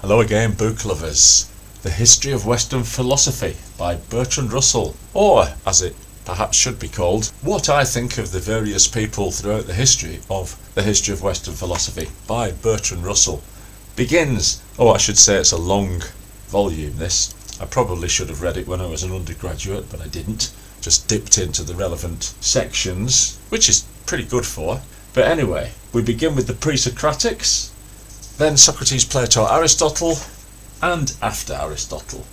Hello again, book lovers. The History of Western Philosophy by Bertrand Russell, or as it perhaps should be called, What I Think of the Various People Throughout the History of Western Philosophy by Bertrand Russell, begins. I should say it's a long volume, this. I probably should have read it when I was an undergraduate, but I didn't. Just dipped into the relevant sections, which is pretty good for. But anyway, we begin with the pre-Socratics, then Socrates, Plato, Aristotle, and after Aristotle.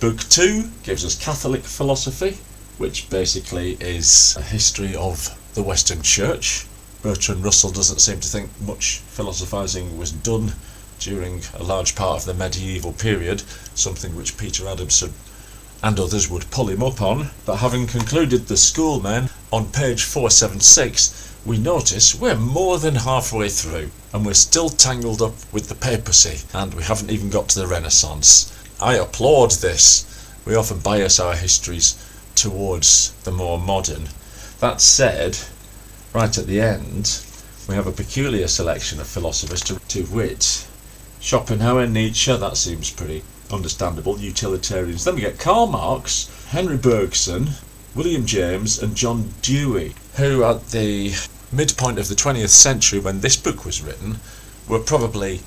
Book 2 gives us Catholic philosophy, which basically is a history of the Western Church. Bertrand Russell doesn't seem to think much philosophising was done during a large part of the medieval period, something which Peter Adamson and others would pull him up on. But having concluded the Schoolmen, on page 476, we notice we're more than halfway through, and we're still tangled up with the papacy, and we haven't even got to the Renaissance. I applaud this. We often bias our histories towards the more modern. That said, right at the end, we have a peculiar selection of philosophers, to wit, Schopenhauer, Nietzsche, that seems pretty understandable, utilitarians. Then we get Karl Marx, Henry Bergson, William James, and John Dewey, who at the midpoint of the 20th century, when this book was written, were probably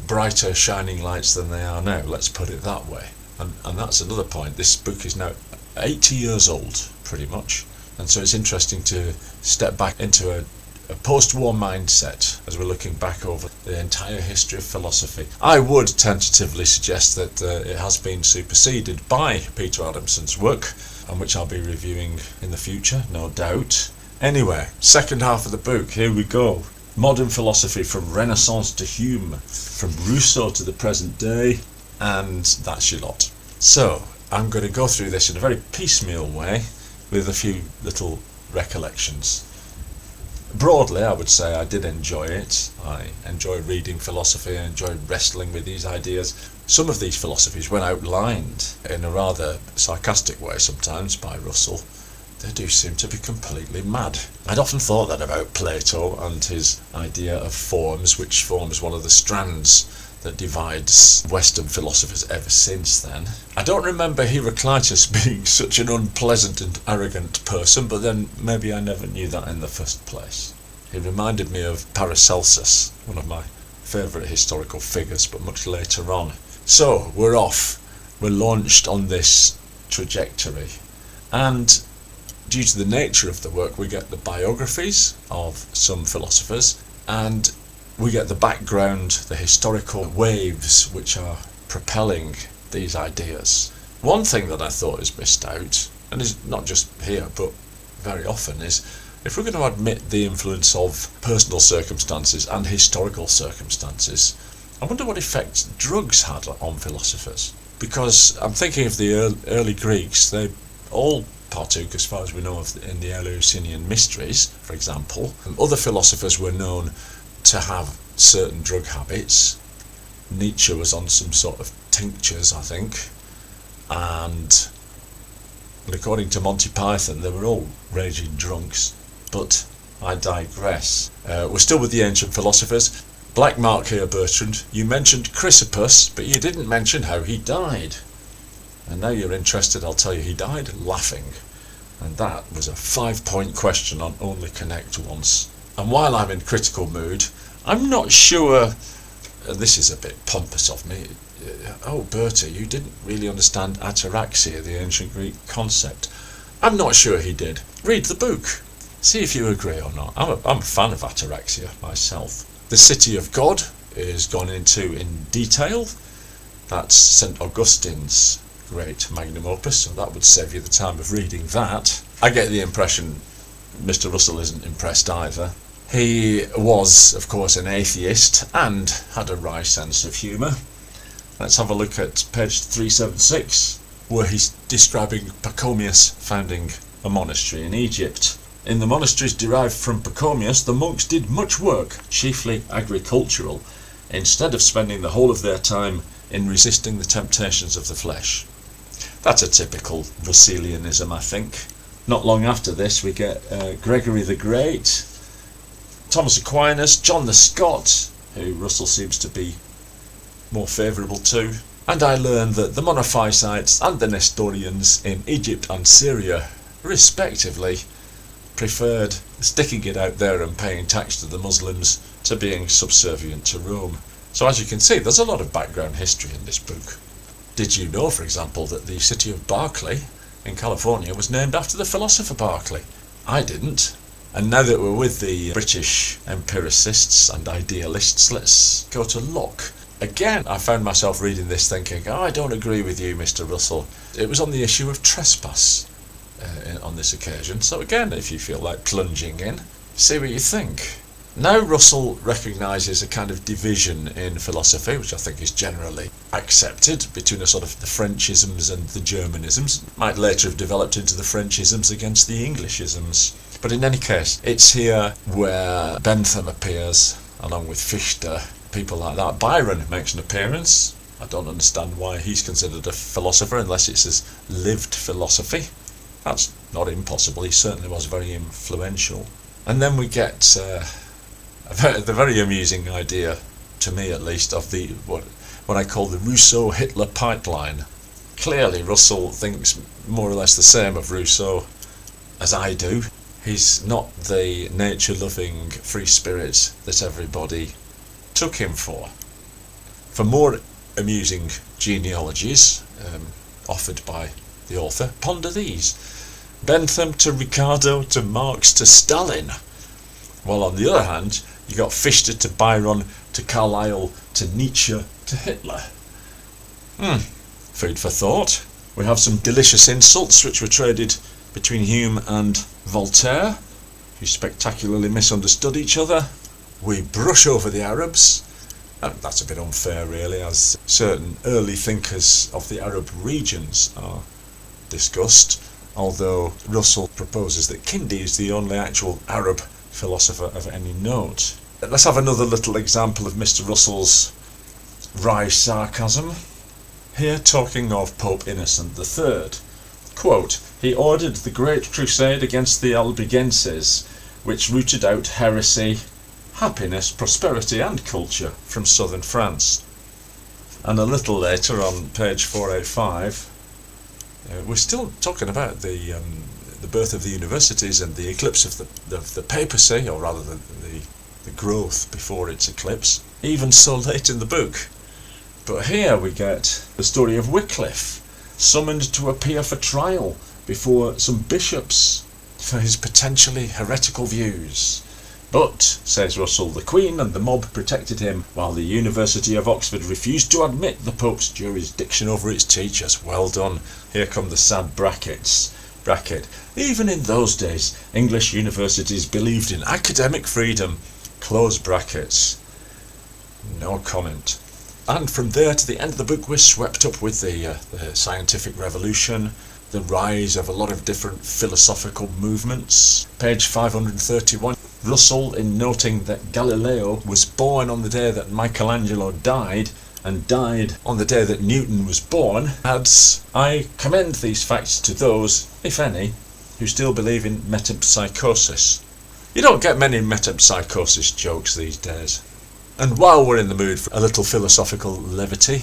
brighter shining lights than they are now, let's put it that way. And that's another point. This book is now 80 years old, pretty much, and so it's interesting to step back into a post-war mindset as we're looking back over the entire history of philosophy. I would tentatively suggest that it has been superseded by Peter Adamson's work, and which I'll be reviewing in the future, no doubt. Anyway, second half of the book, here we go. Modern philosophy from Renaissance to Hume, from Rousseau to the present day, and that's your lot. So, I'm going to go through this in a very piecemeal way, with a few little recollections. Broadly, I would say I did enjoy it. I enjoy reading philosophy, I enjoy wrestling with these ideas. Some of these philosophies, when outlined in a rather sarcastic way sometimes by Russell, they do seem to be completely mad. I'd often thought that about Plato and his idea of forms, which forms one of the strands that divides Western philosophers ever since then. I don't remember Heraclitus being such an unpleasant and arrogant person, but then maybe I never knew that in the first place. He reminded me of Paracelsus, one of my favourite historical figures, but much later on. So, we're off. We're launched on this trajectory. And due to the nature of the work, we get the biographies of some philosophers, and we get the background, the historical waves which are propelling these ideas. One thing that I thought is missed out, and is not just here but very often, is if we're going to admit the influence of personal circumstances and historical circumstances, I wonder what effect drugs had on philosophers. Because I'm thinking of the early Greeks, they all partook, as far as we know, in the Eleusinian mysteries, for example. Other philosophers were known to have certain drug habits. Nietzsche was on some sort of tinctures, I think, and according to Monty Python, they were all raging drunks. But I digress. We're still with the ancient philosophers. Black mark here, Bertrand. You mentioned Chrysippus, but you didn't mention how he died. And now you're interested, I'll tell you, he died laughing. And that was a 5-point question on Only Connect Once. And while I'm in critical mood, I'm not sure, this is a bit pompous of me, Bertie, you didn't really understand ataraxia, the ancient Greek concept. I'm not sure he did. Read the book. See if you agree or not. I'm a fan of ataraxia myself. The City of God is gone into in detail. That's St. Augustine's great magnum opus, so that would save you the time of reading that. I get the impression Mr. Russell isn't impressed either. He was, of course, an atheist and had a wry sense of humour. Let's have a look at page 376, where he's describing Pachomius founding a monastery in Egypt. In the monasteries derived from Pachomius, the monks did much work, chiefly agricultural, instead of spending the whole of their time in resisting the temptations of the flesh. That's a typical Russellianism, I think. Not long after this, we get Gregory the Great, Thomas Aquinas, John the Scot, who Russell seems to be more favourable to. And I learned that the Monophysites and the Nestorians in Egypt and Syria, respectively, preferred sticking it out there and paying tax to the Muslims to being subservient to Rome. So as you can see, there's a lot of background history in this book. Did you know, for example, that the city of Berkeley in California was named after the philosopher Berkeley? I didn't. And now that we're with the British empiricists and idealists, let's go to Locke. Again, I found myself reading this thinking, oh, I don't agree with you, Mr. Russell. It was on the issue of trespass on this occasion. So again, if you feel like plunging in, see what you think. Now Russell recognises a kind of division in philosophy, which I think is generally accepted, between a sort of the Frenchisms and the Germanisms. It might later have developed into the Frenchisms against the Englishisms. But in any case, it's here where Bentham appears, along with Fichte, people like that. Byron makes an appearance. I don't understand why he's considered a philosopher unless it's his lived philosophy. That's not impossible. He certainly was very influential. And then we get the very amusing idea, to me at least, of the what I call the Rousseau-Hitler pipeline. Clearly Russell thinks more or less the same of Rousseau as I do. He's not the nature-loving free spirit that everybody took him for. For more amusing genealogies offered by the author, ponder these. Bentham to Ricardo to Marx to Stalin. While on the other hand, you got Fichte to Byron to Carlyle to Nietzsche to Hitler. Food for thought. We have some delicious insults which were traded between Hume and Voltaire, who spectacularly misunderstood each other. We brush over the Arabs. That's a bit unfair really, as certain early thinkers of the Arab regions are discussed, although Russell proposes that Kindi is the only actual Arab philosopher of any note. Let's have another little example of Mr. Russell's wry sarcasm. Here talking of Pope Innocent III. Quote, he ordered the great crusade against the Albigenses, which rooted out heresy, happiness, prosperity and culture from southern France. And a little later on page 485, we're still talking about the birth of the universities and the eclipse of the papacy, or rather the growth before its eclipse, even so late in the book. But here we get the story of Wycliffe, summoned to appear for trial before some bishops for his potentially heretical views. But, says Russell, the Queen and the mob protected him, while the University of Oxford refused to admit the Pope's jurisdiction over its teachers. Well done. Here come the sad brackets. Bracket. Even in those days, English universities believed in academic freedom. Close brackets. No comment. And from there to the end of the book, we're swept up with the scientific revolution, the rise of a lot of different philosophical movements. Page 531. Russell, in noting that Galileo was born on the day that Michelangelo died, and died on the day that Newton was born, adds, I commend these facts to those, if any, who still believe in metempsychosis. You don't get many metempsychosis jokes these days. And while we're in the mood for a little philosophical levity,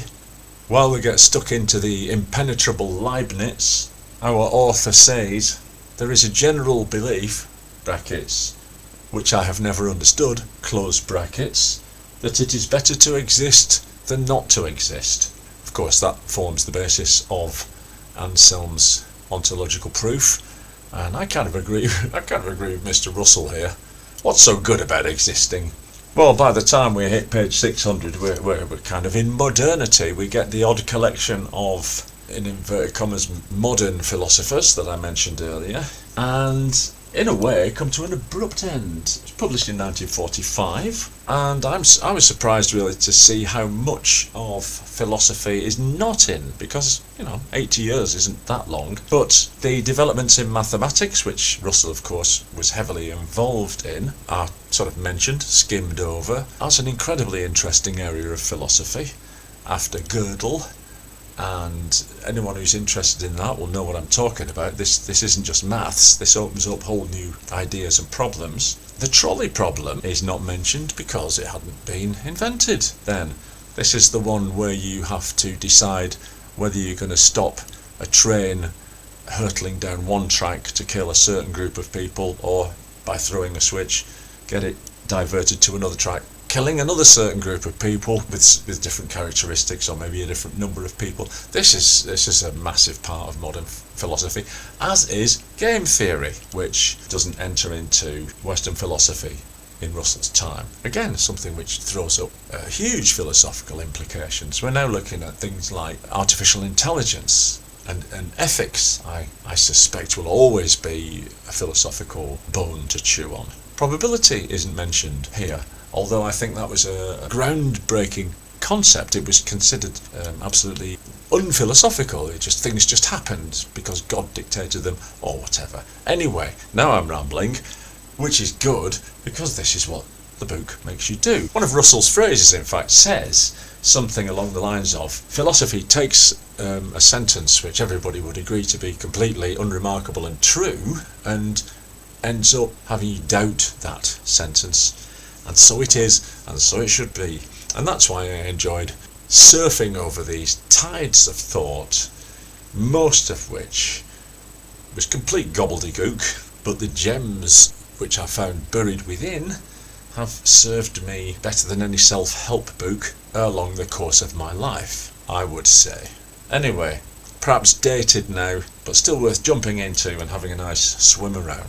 while we get stuck into the impenetrable Leibniz, our author says, there is a general belief, brackets, which I have never understood, close brackets, that it is better to exist than not to exist. Of course, that forms the basis of Anselm's ontological proof, and I kind of agree with Mr. Russell here. What's so good about existing? Well, by the time we hit page 600, we're kind of in modernity. We get the odd collection of, in inverted commas, modern philosophers that I mentioned earlier, and in a way come to an abrupt end. It was published in 1945, and I was surprised really to see how much of philosophy is not in, because 80 years isn't that long. But the developments in mathematics, which Russell of course was heavily involved in, are sort of mentioned, skimmed over. That's an incredibly interesting area of philosophy after Gödel. And anyone who's interested in that will know what I'm talking about. This isn't just maths, this opens up whole new ideas and problems. The trolley problem is not mentioned because it hadn't been invented then. This is the one where you have to decide whether you're going to stop a train hurtling down one track to kill a certain group of people, or by throwing a switch get it diverted to another track, killing another certain group of people with different characteristics, or maybe a different number of people. This is a massive part of modern philosophy, as is game theory, which doesn't enter into Western philosophy in Russell's time. Again, something which throws up huge philosophical implications. We're now looking at things like artificial intelligence, and ethics, I suspect, will always be a philosophical bone to chew on. Probability isn't mentioned here, although I think that was a groundbreaking concept. It was considered absolutely unphilosophical. Things just happened because God dictated them, or whatever. Anyway, now I'm rambling, which is good, because this is what the book makes you do. One of Russell's phrases, in fact, says something along the lines of, philosophy takes a sentence which everybody would agree to be completely unremarkable and true, and ends up having you doubt that sentence. And so it is, and so it should be. And that's why I enjoyed surfing over these tides of thought, most of which was complete gobbledygook, but the gems which I found buried within have served me better than any self-help book along the course of my life, I would say. Anyway, perhaps dated now, but still worth jumping into and having a nice swim around.